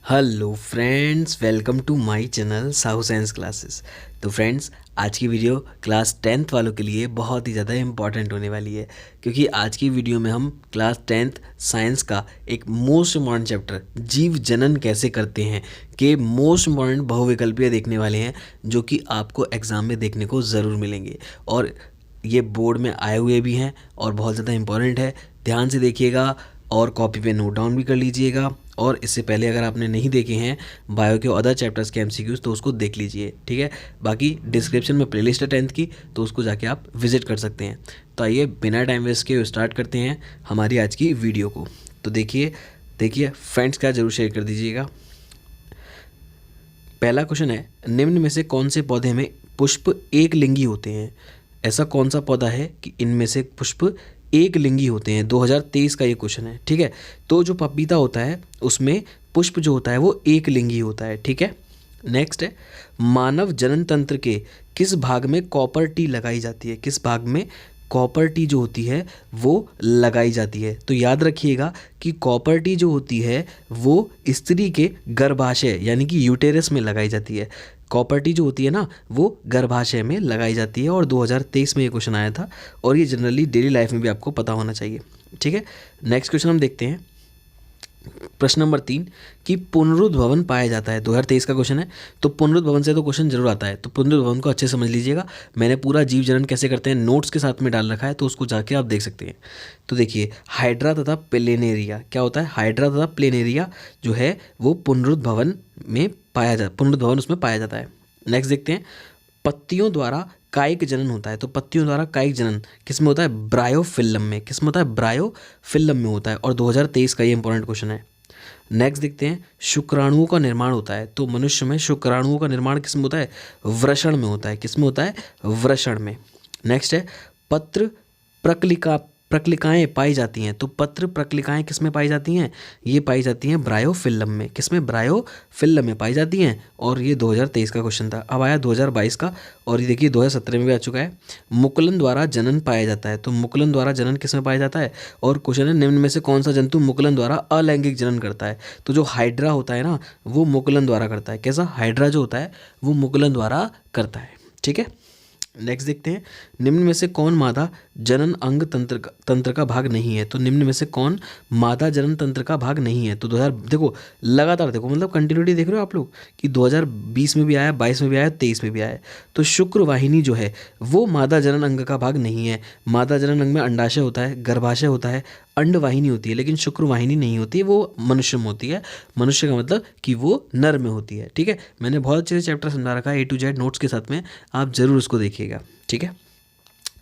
Hello friends, welcome to my channel Sahu science classes. तो friends, आज की वीडियो क्लास 10th वालों के लिए बहुत ही ज़्यादा इम्पॉर्टेंट होने वाली है, क्योंकि आज की वीडियो में हम क्लास 10th साइंस का एक मोस्ट इम्पॉर्टेंट चैप्टर जीव जनन कैसे करते हैं के मोस्ट इम्पॉर्टेंट बहुविकल्पीय देखने वाले हैं, जो कि आपको एग्ज़ाम में देखने को ज़रूर मिलेंगे और ये बोर्ड में आए हुए भी हैं और बहुत ज़्यादा इम्पॉर्टेंट है। ध्यान से देखिएगा और कॉपी पे नोट डाउन भी कर लीजिएगा। और इससे पहले अगर आपने नहीं देखे हैं बायो के अदर चैप्टर्स के एमसीक्यूज़ तो उसको देख लीजिए, ठीक है। बाकी डिस्क्रिप्शन में प्लेलिस्ट है 10th की, तो उसको जाके आप विजिट कर सकते हैं। तो आइए बिना टाइम वेस्ट के स्टार्ट करते हैं हमारी आज की वीडियो को। तो देखिए फ्रेंड्स का ज़रूर शेयर कर दीजिएगा। पहला क्वेश्चन है, निम्न में से कौन से पौधे में पुष्प एक लिंगी होते हैं? ऐसा कौन सा पौधा है कि इनमें से पुष्प एक लिंगी होते हैं? 2023 का ये क्वेश्चन है, ठीक है। तो जो पपीता होता है उसमें पुष्प जो होता है वो एक लिंगी होता है, ठीक है। नेक्स्ट है, मानव जनन तंत्र के किस भाग में कॉपर टी लगाई जाती है? किस भाग में कॉपर टी जो होती है वो लगाई जाती है? तो याद रखिएगा कि कॉपर टी जो होती है वो स्त्री के गर्भाशय यानी कि यूटेरस में लगाई जाती है। कॉपर टी जो होती है ना वो गर्भाशय में लगाई जाती है और 2023 में ये क्वेश्चन आया था और ये जनरली डेली लाइफ में भी आपको पता होना चाहिए, ठीक है। नेक्स्ट क्वेश्चन हम देखते हैं, प्रश्न नंबर 3 कि पुनरुद्भवन पाया जाता है। 2023 का क्वेश्चन है, तो पुनरुद्भवन से तो क्वेश्चन जरूर आता है, तो पुनरुद्भवन को अच्छे समझ लीजिएगा। मैंने पूरा जीव जनन कैसे करते हैं नोट्स के साथ में डाल रखा है, तो उसको जाके आप देख सकते हैं। तो देखिए, हाइड्रा तथा प्लेनेरिया क्या होता है? हाइड्रा तथा प्लेनेरिया जो है वो पुनरुद्भवन उसमें पाया जाता है। नेक्स्ट देखते हैं, पत्तियों द्वारा कायिक जनन होता है। तो पत्तियों द्वारा कायिक जनन किस में होता है? ब्रायोफिल्म में। किस में होता है? ब्रायोफिल्म में होता है और 2023 का ये इंपॉर्टेंट क्वेश्चन है। नेक्स्ट देखते हैं, शुक्राणुओं का निर्माण होता है। तो मनुष्य में शुक्राणुओं का निर्माण किस में होता है? वृषण में होता है। किस में होता है? वृषण में। नेक्स्ट है, पत्र प्रकलिकाएं पाई जाती हैं। तो पत्र प्रकलिकाएं किस में पाई जाती हैं? ये पाई जाती हैं ब्रायोफिल्म में। किस में? ब्रायोफिल्म में पाई जाती हैं और ये 2023 का क्वेश्चन था। अब आया 2022 का और ये देखिए 2017 में भी आ चुका है। मुकुलन द्वारा जनन पाया जाता है। तो मुकुलन द्वारा जनन किस में पाया जाता है? और क्वेश्चन है, निम्न में से कौन सा जंतु मुकुलन द्वारा अलैंगिक जनन करता है? तो जो हाइड्रा होता है ना वो मुकुलन द्वारा करता है। कैसा? हाइड्रा जो होता है वो मुकुलन द्वारा करता है, ठीक है। नेक्स्ट देखते हैं, निम्न में से कौन मादा जनन अंग तंत्र का भाग नहीं है? तो निम्न में से कौन मादा जनन तंत्र का भाग नहीं है? तो 2000 देखो, लगातार देखो, मतलब कंटिन्यूटी देख रहे हो आप लोग कि 2020 में भी आया, 22 में भी आया, 23 में भी आया। तो शुक्र वाहिनी जो है वो मादा जनन अंग का भाग नहीं है। मादा जनन अंग में अंडाशय होता है, गर्भाशय होता है, अंड वाहिनी होती है, लेकिन शुक्र वाहिनी नहीं होती है, वो मनुष्य में होती है। मनुष्य का मतलब कि वो नर में होती है, ठीक है। मैंने बहुत अच्छे से चैप्टर समझा रखा है A to Z नोट्स के साथ में, आप ज़रूर उसको देखिएगा, ठीक है।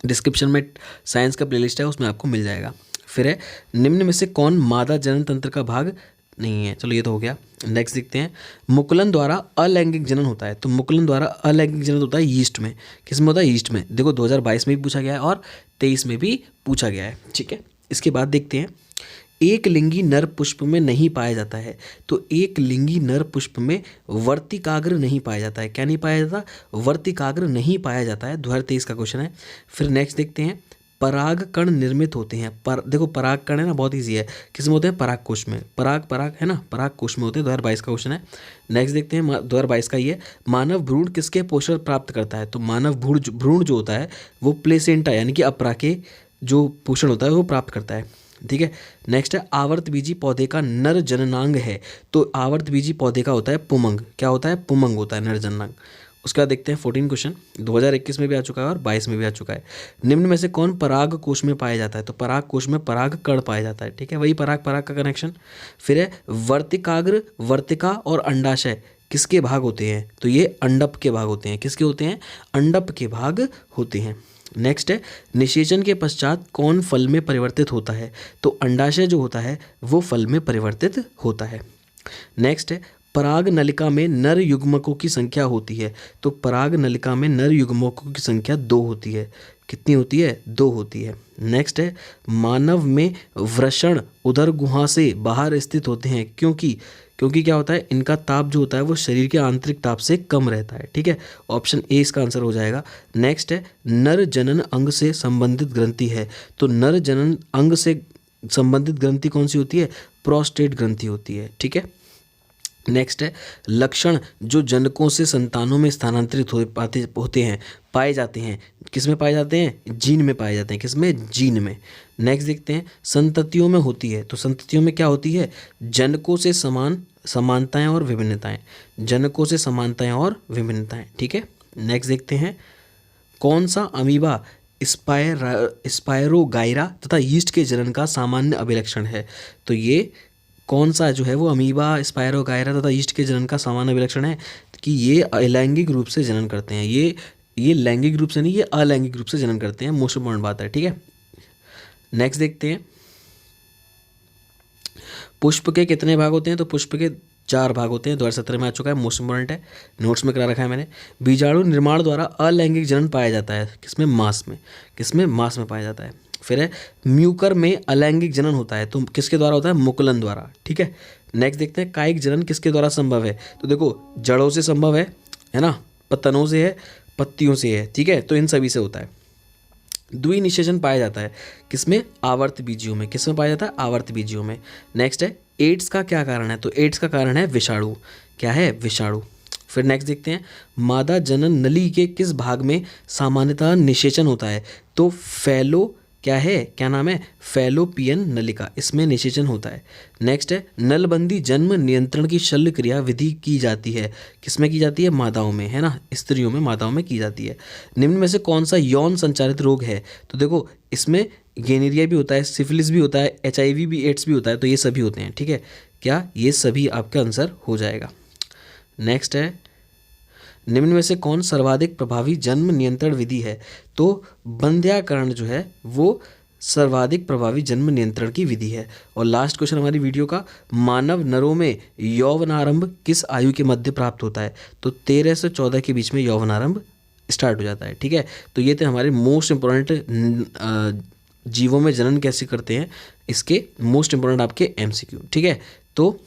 डिस्क्रिप्शन में साइंस का प्लेलिस्ट है, उसमें आपको मिल जाएगा। फिर है, निम्न में से कौन मादा जनन तंत्र का भाग नहीं है? चलो ये तो हो गया। नेक्स्ट देखते हैं, मुकुलन द्वारा अलैंगिक जनन होता है। तो मुकुलन द्वारा अलैंगिक जनन होता है यीस्ट में। किस में होता है? यीस्ट में। देखो 2022 में भी पूछा गया है और 23 में भी पूछा गया है, ठीक है। इसके बाद देखते हैं, एक लिंगी नर पुष्प में नहीं पाया जाता है। तो एक लिंगी नर पुष्प में वर्तिकाग्र नहीं पाया जाता है। क्या नहीं पाया जाता? वर्तिकाग्र नहीं पाया जाता है। 2023 का क्वेश्चन है। फिर नेक्स्ट देखते हैं, पराग कण निर्मित होते हैं। देखो पराग कण है ना, बहुत ईजी है। किस में होते हैं? पराग कोश में। पराग है ना, पराग कोश में होते हैं। 2022 का क्वेश्चन है। नेक्स्ट देखते हैं 2022 का ये, मानव भ्रूण किसके पोषण प्राप्त करता है? तो मानव भ्रूण जो होता है वो प्लेसेंटा यानी कि अपरा के जो पोषण होता है वो प्राप्त करता है, ठीक है। नेक्स्ट है, आवर्तबीजी पौधे का नर जननांग है। तो आवर्तबीजी पौधे का होता है पुमंग। क्या होता है? पुमंग होता है नर जननांग। उसके बाद देखते हैं 14 क्वेश्चन, 2021 में भी आ चुका है और 22 में भी आ चुका है। निम्न में से कौन पराग कोश में पाया जाता है? तो पराग कोश में पराग कण पाया जाता है, ठीक है। वही पराग का कनेक्शन। फिर है, वर्तिकाग्र, वर्तिका और अंडाशय किसके भाग होते हैं? तो ये अंडप के भाग होते हैं। किसके होते हैं? अंडप के भाग होते हैं। नेक्स्ट है, निषेचन के पश्चात कौन फल में परिवर्तित होता है? तो अंडाशय जो होता है वो फल में परिवर्तित होता है। नेक्स्ट है, पराग नलिका में नर युग्मकों की संख्या होती है। तो पराग नलिका में नर युग्मकों की संख्या 2 होती है। कितनी होती है? 2 होती है। नेक्स्ट है, मानव में वृषण उदर गुहा से बाहर स्थित होते हैं। क्योंकि क्या होता है? इनका ताप जो होता है वो शरीर के आंतरिक ताप से कम रहता है, ठीक है। ऑप्शन ए इसका आंसर हो जाएगा। नेक्स्ट है, नर जनन अंग से संबंधित ग्रंथि है। तो नर जनन अंग से संबंधित ग्रंथि कौन सी होती है? प्रोस्टेट ग्रंथि होती है, ठीक है। नेक्स्ट है लक्षण जो जनकों से संतानों में स्थानांतरित होते हैं, पाए जाते हैं। किस में पाए जाते हैं? जीन में पाए जाते हैं। किस में? जीन में। नेक्स्ट देखते हैं संततियों में होती है। तो संततियों में क्या होती है? जनकों से समानताएं और विभिन्नताएं। जनकों से समानताएं और विभिन्नताएं। ठीक है। नेक्स्ट देखते हैं कौन सा अमीबा स्पायरोगाइरा तथा यीस्ट के जनन का सामान्य अभिलक्षण है। तो ये कौन सा जो है वो अमीबा स्पायरोगाइरा तथा यीस्ट के जनन का सामान्य अभिलक्षण है कि ये अलैंगिक रूप से जनन करते हैं। ये लैंगिक रूप से नहीं, ये अलैंगिक रूप से जनन करते हैं। मोस्ट इंपॉर्टेंट बात है। ठीक है। नेक्स्ट देखते हैं पुष्प के कितने भाग होते हैं। तो पुष्प के 4 भाग होते हैं। 2017 में आ चुका है, मोस्ट इंपॉर्टेंट है, नोट्स में करा रखा है मैंने। बीजाणु निर्माण द्वारा अलैंगिक जनन पाया जाता है। किसमें? मांस में। किसमें? मांस में पाया जाता है। फिर है म्यूकर में अलैंगिक जनन होता है। तो किसके द्वारा होता है? मुकुलन द्वारा। ठीक है। नेक्स्ट देखते हैं कायिक जनन किसके द्वारा संभव है। तो देखो जड़ों से संभव है ना, पत्तनों से है, पत्तियों से है। ठीक है। तो इन सभी से होता है। द्विनिषेचन पाया जाता है किसमें? आवर्त बीजियों में। किसमें पाया जाता है? आवर्त बीजियों में। नेक्स्ट है एड्स का क्या कारण है। तो एड्स का कारण है विषाणु। क्या है? विषाणु। फिर नेक्स्ट देखते हैं मादा जनन नली के किस भाग में सामान्यतः निषेचन होता है। तो क्या है? क्या नाम है? फैलोपियन नलिका, इसमें निषेचन होता है। नेक्स्ट है नलबंदी जन्म नियंत्रण की शल्य क्रिया विधि की जाती है। किसमें की जाती है? मादाओं में, है ना, स्त्रियों में, मादाओं में की जाती है। निम्न में से कौन सा यौन संचारित रोग है। तो देखो इसमें गेनेरिया भी होता है, सिफिलिस भी होता है, HIV भी, एड्स भी होता है। तो ये सभी होते हैं। ठीक है। क्या? ये सभी आपका आंसर हो जाएगा। नेक्स्ट है निम्न में से कौन सर्वाधिक प्रभावी जन्म नियंत्रण विधि है। तो बंध्याकरण जो है वो सर्वाधिक प्रभावी जन्म नियंत्रण की विधि है। और लास्ट क्वेश्चन हमारी वीडियो का, मानव नरों में यौवनारंभ किस आयु के मध्य प्राप्त होता है। तो 13 से 14 के बीच में यौवनारंभ स्टार्ट हो जाता है। ठीक है। तो ये थे हमारे मोस्ट इंपॉर्टेंट जीवों में जनन कैसे करते हैं, इसके मोस्ट इंपॉर्टेंट आपके MCQ। ठीक है। तो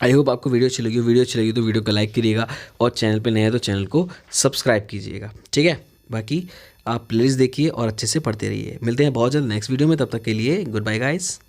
आई होप आपको वीडियो अच्छी लगी। वीडियो अच्छी लगी तो वीडियो को लाइक करिएगा और चैनल पे नए हैं तो चैनल को सब्सक्राइब कीजिएगा। ठीक है। बाकी आप प्लेलिस्ट देखिए और अच्छे से पढ़ते रहिए। मिलते हैं बहुत जल्द नेक्स्ट वीडियो में, तब तक के लिए गुड बाय गाइस।